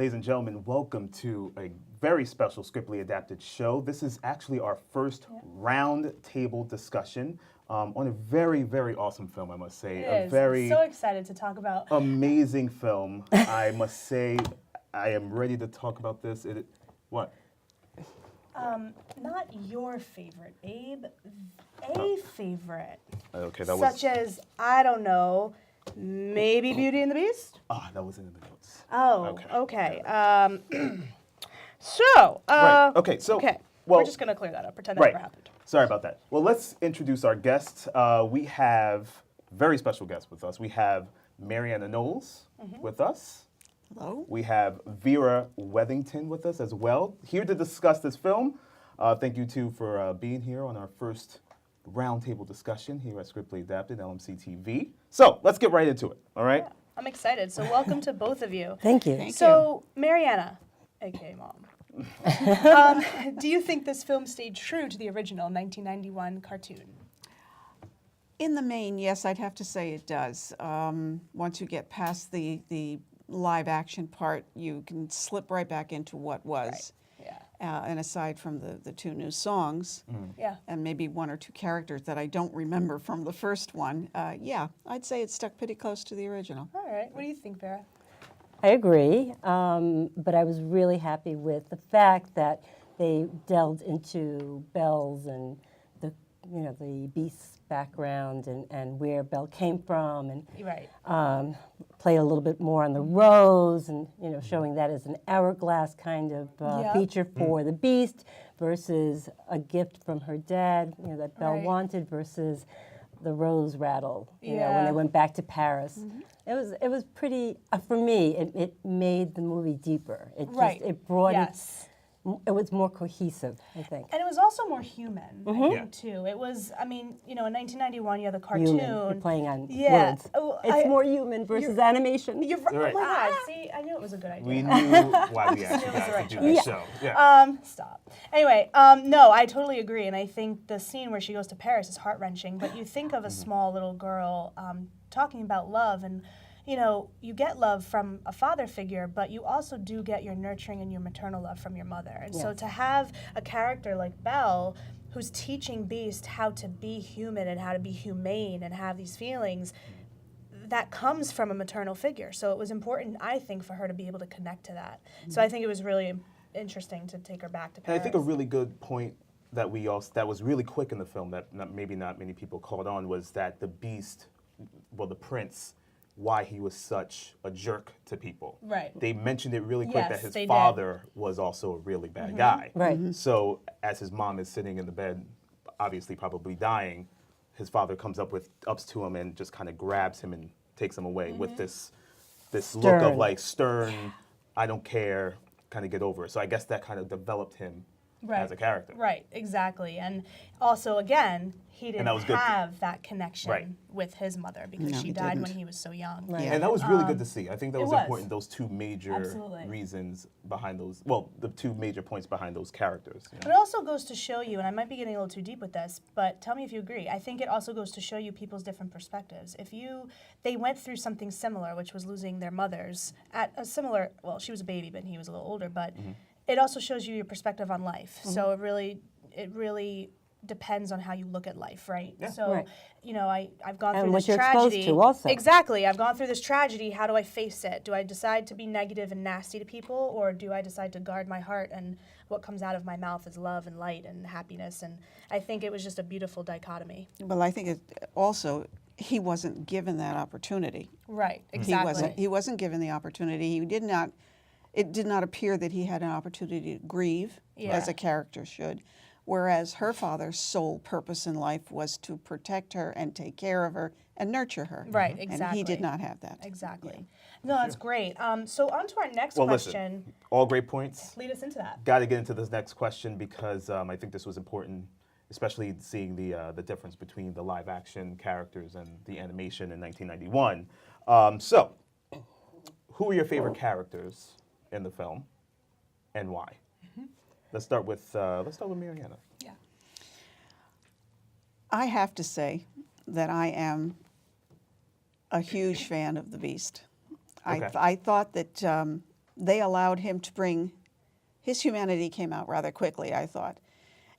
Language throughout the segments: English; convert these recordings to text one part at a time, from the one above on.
Ladies and gentlemen, welcome to a very special Scriptly Adapted show. This is actually our first round table discussion on a very, very awesome film, I must say. It is. Very So excited to talk about. amazing film. I must say, I am ready to talk about this. What? Not your favorite, Abe. A favorite. Okay, that Such as, I don't know, maybe Beauty and the Beast? that wasn't in the notes. Oh, Okay. okay. Right. Okay. So, okay. well, We're just going to clear that up, pretend that right. never happened. Sorry about that. Well, let's introduce our guests. We have very special guests with us. We have Mariana Knowles with us. Hello. We have Vera Wethington with us as well, here to discuss this film. Thank you, too, for being here on our first roundtable discussion here at Scriptly Adapted, LMC TV. So, let's get right into it, all right? Yeah, I'm excited. So welcome to both of you. Thank you. So, Mariana, aka Mom, do you think this film stayed true to the original 1991 cartoon? In the main, yes, I'd have to say it does. Once you get past the live action part, you can slip right back into what was. Yeah. And aside from the two new songs, Yeah. and maybe one or two characters that I don't remember from the first one, yeah, I'd say it stuck pretty close to the original. All right. What do you think, Vera? I agree, but I was really happy with the fact that they delved into Belle's and the Beast's background and where Belle came from, and Right. played a little bit more on the rose, and showing that as an hourglass kind of Yep. feature for the Beast versus a gift from her dad, that Belle Right. wanted versus the rose rattle, when Yeah. they went back to Paris. It was pretty, for me, it made the movie deeper. It just, Right. it brought Yes. it was more cohesive, I think. And it was also more human, I Yeah. think, too. It was, I mean, in 1991, you had the cartoon. Human. You're playing on Yeah. words. Oh, It's more human versus animation. You're right. Right. Oh my God. See, I knew it was a good idea. We knew why we asked you It was the guys right to do choice. this show. Yeah. Stop. Anyway, no, I totally agree, and I think the scene where she goes to Paris is heart-wrenching, but you think of a small little girl talking about love, and, you get love from a father figure, but you also do get your nurturing and your maternal love from your mother. And so Yes. to have a character like Belle who's teaching Beast how to be human and how to be humane and have these feelings, that comes from a maternal figure. So it was important, I think, for her to be able to connect to that. So I think it was really interesting to take her back to And Paris. I think a really good point that that was really quick in the film that maybe not many people caught on was that the Beast, the prince, why he was such a jerk to people. Right. They mentioned it really quick that Yes, his they did. father was also a really bad guy. Right. So as his mom is sitting in the bed, obviously probably dying, his father comes up to him and just kind of grabs him and takes him away with this look of Stern. like stern, I don't care, kind of get over it. So I guess that kind of developed him as a character. Right, exactly. And also, again, he didn't that was good. have that connection Right. with his mother because No, she he died when didn't. he was so young. Right. And that was really good to see. I think that it was was. important, those two major Absolutely. reasons behind the two major points behind those characters. But it also goes to show you, and I might be getting a little too deep with this, but tell me if you agree. I think it also goes to show you people's different perspectives. They went through something similar, which was losing their mothers at a similar, well, she was a baby, but he was a little older, but it also shows you your perspective on life. So it really depends on how you look at life, right? Yeah. So, Right. I've gone And through what this you're exposed tragedy. to also. Exactly. I've gone through this tragedy. How do I face it? Do I decide to be negative and nasty to people, or do I decide to guard my heart and what comes out of my mouth is love and light and happiness? And I think it was just a beautiful dichotomy. Well, I think also he wasn't given that opportunity. Right. Exactly. He wasn't given the opportunity. It did not appear that he had an opportunity to grieve as Yeah. a character should. Whereas her father's sole purpose in life was to protect her and take care of her and nurture her. Right, And exactly. he did not have that. Exactly. No, that's great. So on to our next Well, question. listen, all great points. Lead us into that. Got to get into this next question because I think this was important, especially seeing the difference between the live action characters and the animation in 1991. So, who are your favorite characters in the film, and why? Let's start with Mariana. Yeah. I have to say that I am a huge fan of the Beast. Okay. I thought that they allowed him to bring his humanity came out rather quickly, I thought.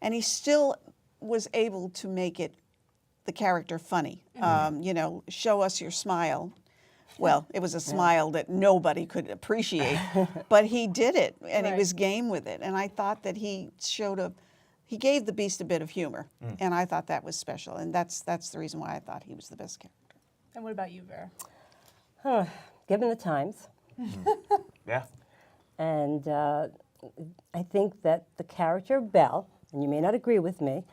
And he still was able to make it, the character, funny. You know, show us your smile. Well, it was a smile that nobody could appreciate, but he did it, and he Right. was game with it. And I thought that he gave the Beast a bit of humor, and I thought that was special. And that's the reason why I thought he was the best character. And what about you, Vera? Given the times, Yeah. and I think that the character of Belle, and you may not agree with me,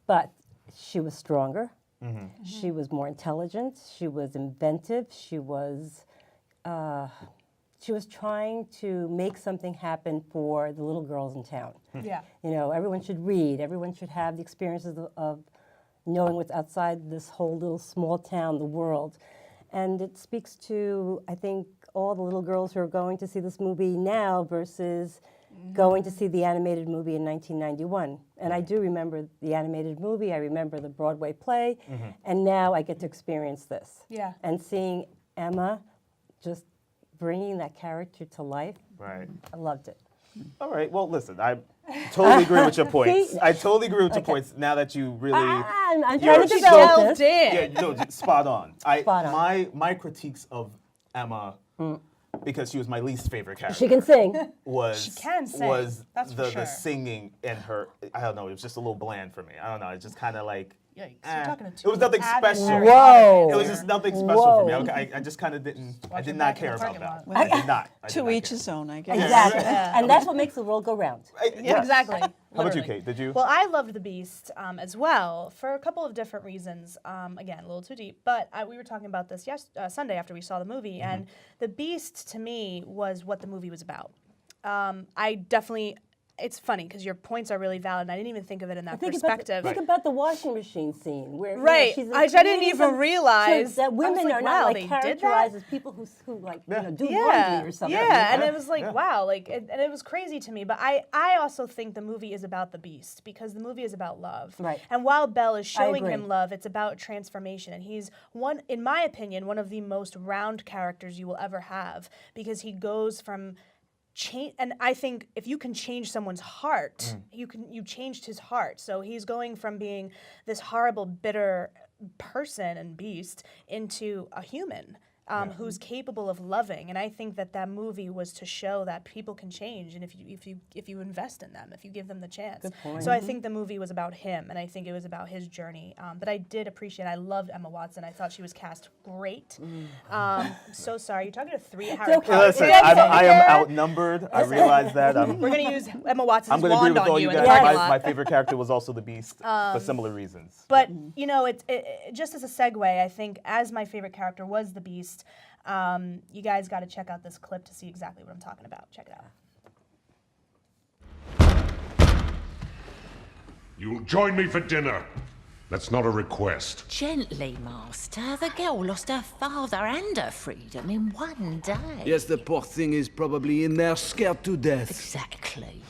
but she was stronger. She was more intelligent. She was inventive. She was trying to make something happen for the little girls in town. Yeah. You know, everyone should read. Everyone should have the experiences of knowing what's outside this whole little small town, the world. And it speaks to, I think, all the little girls who are going to see this movie now versus going to see the animated movie in 1991. And I do remember the animated movie, I remember the Broadway play, and now I get to experience this. Yeah. And seeing Emma just bringing that character to life, Right. I loved it. All right. Well, listen, I totally agree with your points. See? I totally agree with your points. Now that you really, I'm You're trying to so- develop Delved this. in. yeah, no, spot on. Spot on. My critiques of Emma, because she was my least favorite character. She can sing. was She can sing, was that's for the sure. singing and her. I don't know. It was just a little bland for me. I don't know. It's just kind of like. Yikes, you're talking to It was two nothing avid special. Harry Whoa. Potter It was fans just here. nothing special for me. Whoa. I just kind of didn't. I Watch did it not back in care the about parking that. lot. I did not. I did To not each care. his own, I guess. Exactly. Yeah. And that's what makes the world go round. Yes. Exactly. How about you, literally. Kate? Did you? Well, I loved The Beast as well for a couple of different reasons. Again, a little too deep, but we were talking about this Sunday after we saw the movie, and The Beast to me was what the movie was about. I definitely. It's funny because your points are really valid, and I didn't even think of it in that perspective. Think about the washing machine scene where you know, Right. she's I didn't creating even realize- that I was women like, are wow, not they like did that? characterized as people who like you know, do Yeah, laundry or something. yeah, and Yeah, it was like, yeah. wow, like, and it was crazy to me. But I also think the movie is about the Beast because the movie is about love. Right. And while Belle is showing agree. him love, it's about transformation, and he's one, in my opinion, one of the most round characters you will ever have because he goes from. And I think if you can change someone's heart, you changed his heart. So he's going from being this horrible, bitter person and beast into a human who's capable of loving. And I think that movie was to show that people can change, and if you invest in them, if you give them the chance. Good point. So I think the movie was about him, and I think it was about his journey. But I did appreciate. I loved Emma Watson. I thought she was cast great. So sorry, you're talking to three Harry okay. Potter Listen, fans I over am here. outnumbered. I realize that. We're gonna use Emma Watson's I'm going to agree wand with on all you you in the guys. parking My lot. favorite character was also the Beast for similar reasons. But you know, it just as a segue, I think as my favorite character was the Beast, you guys got to check out this clip to see exactly what I'm talking about. Check it out. You'll join me for dinner. That's not a request. Gently, Master. The girl lost her father and her freedom in one day. Yes, the poor thing is probably in there scared to death. Exactly.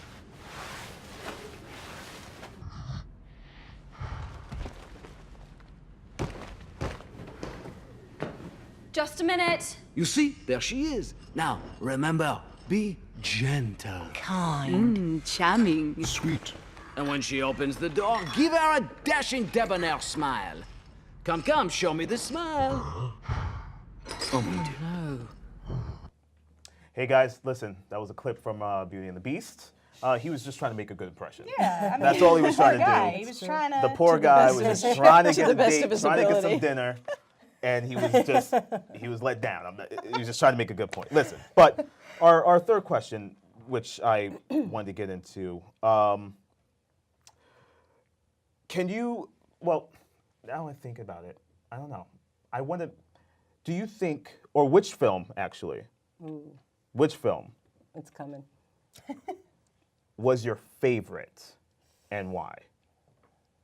Just a minute. You see, there she is. Now, remember, be gentle. Kind. Charming. Sweet. And when she opens the door, give her a dashing debonair smile. Come, come, show me the smile. Oh, my dear. Hey guys, listen, that was a clip from Beauty and the Beast. He was just trying to make a good impression. Yeah, I mean, That's all he was trying guy. to He do. was trying to. The poor guy was best just trying to to get the a best date, of his trying to get some ability. dinner, and he was let down. He was just trying to make a good point. Listen, but our third question, which I wanted to get into, can you? Well, now I think about it, I don't know. I want to. Do you think, or which film actually? Which film It's coming. was your favorite and why?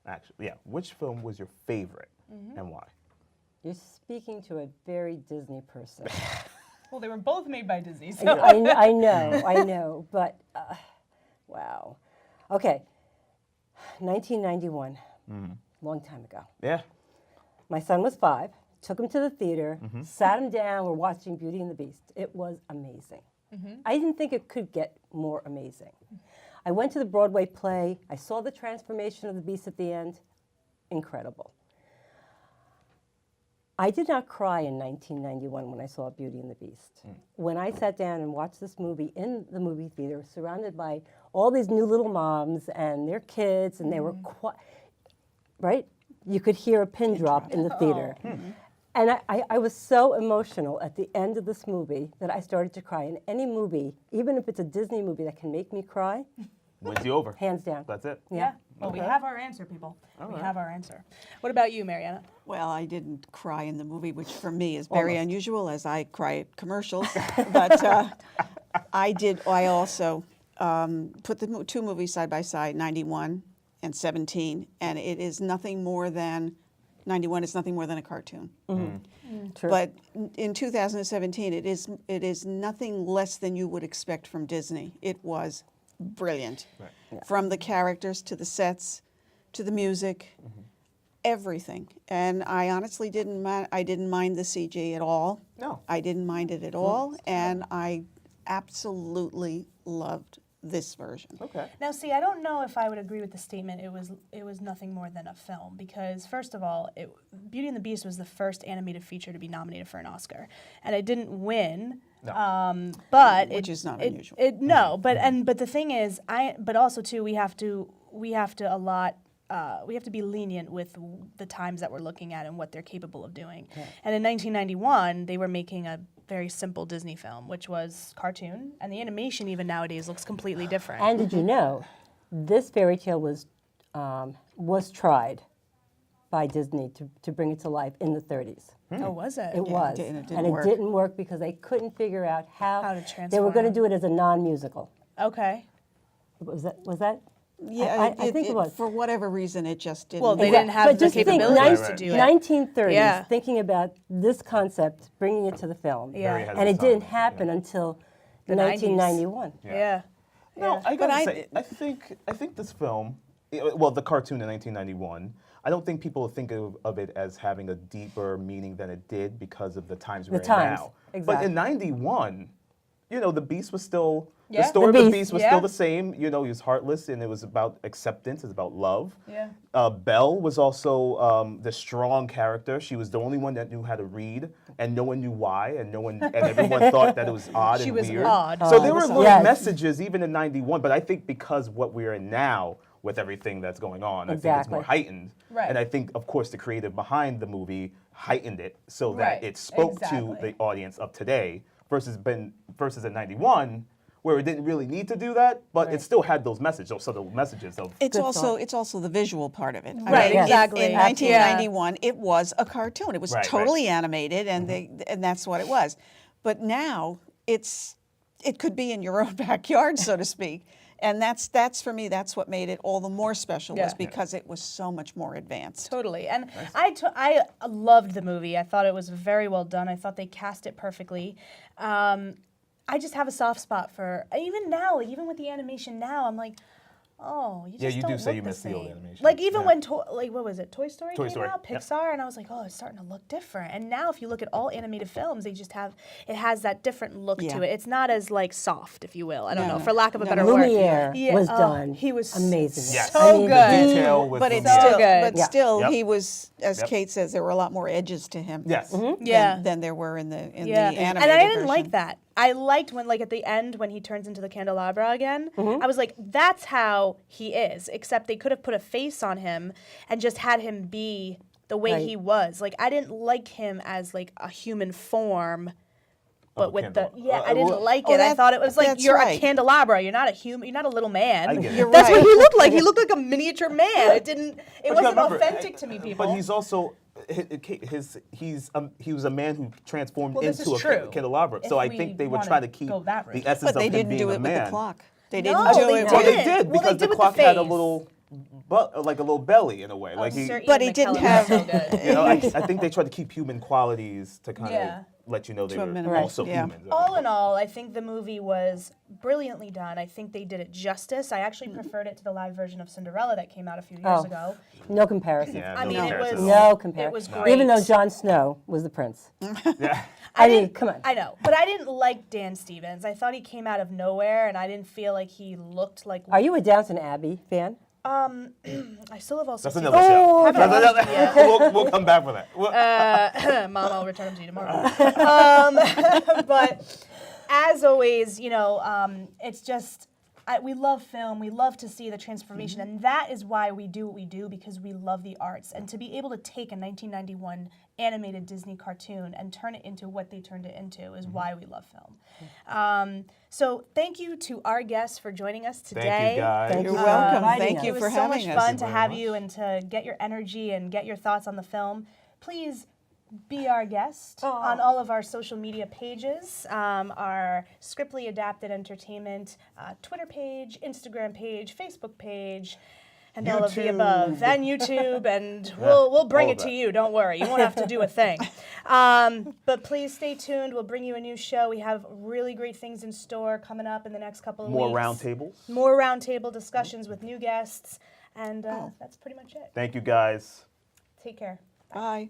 Actually, yeah. Which film was your favorite and why? You're speaking to a very Disney person. Well, they were both made by Disney. So. I know, but wow. Okay, 1991, long time ago. Yeah. My son was 5, took him to the theater, sat him down, we're watching Beauty and the Beast. It was amazing. I didn't think it could get more amazing. I went to the Broadway play. I saw the transformation of the Beast at the end. Incredible. I did not cry in 1991 when I saw Beauty and the Beast. When I sat down and watched this movie in the movie theater, surrounded by all these new little moms and their kids, and they were right? You could hear a pin drop in the theater. And I was so emotional at the end of this movie that I started to cry. In any movie, even if it's a Disney movie that can make me cry, Wins you over. hands down. That's it. Yeah. Well, we have our answer, people. We have our answer. What about you, Mariana? Well, I didn't cry in the movie, which for me is very unusual, as I cry at commercials. But I also put the two movies side by side, 91 and 17, and it is nothing more than, 91 is nothing more than a cartoon. True. But in 2017, it is nothing less than you would expect from Disney. It was brilliant, from the characters to the sets, to the music, everything. And I honestly didn't mind the CG at all. No. I didn't mind it at all, and I absolutely loved this version. Okay. Now, see, I don't know if I would agree with the statement. It was nothing more than a film because, first of all, Beauty and the Beast was the first animated feature to be nominated for an Oscar, and it didn't win. No. But Which is not unusual. No, but the thing is, but also too, we have to be lenient with the times that we're looking at and what they're capable of doing. And in 1991, they were making a very simple Disney film, which was cartoon, and the animation even nowadays looks completely different. And did you know, this fairy tale was tried by Disney to bring it to life in the 30s. Oh, was it? It was. and it didn't and work. it didn't work because they couldn't figure out how How to they were going to transform. do it as a non-musical. Okay. Was that? Yeah, I think it was. For whatever reason, it just didn't. Well, they work. didn't have But the just think, capabilities to do it. 1930s, Yeah. thinking about this concept, bringing it to the film. Yeah. Very And it hesitant didn't time, happen until The 90s. 1991. Yeah. No, I But gotta say, I think this film, well, the cartoon in 1991, I don't think people think of it as having a deeper meaning than it did because of the times we're in times, now. But exactly. in 91, the Beast was still, the Yeah. story The of the Beast, Beast was yeah. still the same. He was heartless and it was about acceptance, it's about love. Yeah. Belle was also the strong character. She was the only one that knew how to read, and no one knew why, and everyone thought that it was odd She and was weird. odd. So there were little Yes. messages even in 91, but I think because what we're in now with everything that's going on, I think it's more Exactly. heightened. Right. And I think, of course, the creative behind the movie heightened it so that Right. it spoke to Exactly. the audience of today versus in 91, where it didn't really need to do that, but it still had those messages, those subtle messages of It's Good also the visual part of it. Right, in- exactly. In Yeah. 1991, it was a cartoon. It was Right, totally animated, and and that's what it was. But now it could be in your own backyard, so to speak. And that's for me. That's what made it all the more special, was Yeah. because it was so much more advanced. Totally. And I loved the movie. I thought it was very well done. I thought they cast it perfectly. I just have a soft spot for, even now, even with the animation now, I'm like, oh, you just Yeah, you do don't say look you the miss the old same. animation. Like even Yeah. when, what was it, Toy Story Toy came Story, out, yep. Pixar, and I was like, oh, it's starting to look different. And now if you look at all animated films, it has that different look Yeah. to it. It's not as like soft, if you will. I don't No. know, for lack of a No. better word. Lumiere Yeah, was oh, done. he was amazing. Yes. so I mean, good. The detail with But the- it's So still, good. but Yeah. still, Yep. he was, as Yep. Kate says, there were a lot more edges to him. Yes. Yeah. Than there were in the animated And I didn't version. like that. I liked when, like, at the end, when he turns into the candelabra again, I was like, that's how he is, except they could have put a face on him and just had him be the way Right. he was. Like, I didn't like him as, like, a human form. But a with the candelabra. I didn't well- like Oh, it. I that- thought it was like that's you're right. a candelabra. You're not a human. You're not a little man. I get it. You're That's what right. he looked like. He looked like a miniature man. It didn't. It But you wasn't gotta remember, authentic to me, people. But he's also he was a man who transformed Well, this into is a true. candelabra. If So I we think they were wanna trying to keep go that route. the essence But they of him didn't being do a it with man. the clock. They No, didn't do they it. didn't. Well, they Well, did they because did the with the clock had a face. little, like a little belly in a way. Like he, Sir But Ian he didn't McKellen have- was so good. I think they tried to keep human qualities to kind Yeah. of let you know they To a were minimum, also yeah. humans. All in all, I think the movie was brilliantly done. I think they did it justice. I actually Mm-hmm. preferred it to the live version of Cinderella that came out a few years Oh. ago. No comparison. Yeah, I no mean, it comparison was- at all. No comparison. It was great. Even though Jon Snow was the prince. Yeah. I mean, come on. I know, but I didn't like Dan Stevens. I thought he came out of nowhere, and I didn't feel like he looked like. Are you a Downton Abbey fan? I still have also That's seen another show. Haven't watched it yet. We'll come back for that. Mom, I'll return them to you tomorrow. But as always, it's just we love film. We love to see the transformation, and that is why we do what we do, because we love the arts. And to be able to take a 1991 animated Disney cartoon and turn it into what they turned it into is why we love film. So thank you to our guests for joining us today. Thank you, guys. Thank You're you for welcome. inviting Thank us. you It was for so having much us. fun to very have much. you and to get your energy and get your thoughts on the film. Please be our guest on all of our social media pages, our Scriptly Adapted Entertainment Twitter page, Instagram page, Facebook page, and all of the YouTube. above, and YouTube, and we'll bring all it of to that. you. Don't worry, you won't have to do a thing. But please stay tuned. We'll bring you a new show. We have really great things in store coming up in the next couple of More weeks. roundtables. More roundtable discussions with new guests, and that's pretty much it. Thank you, guys. Take care. Bye.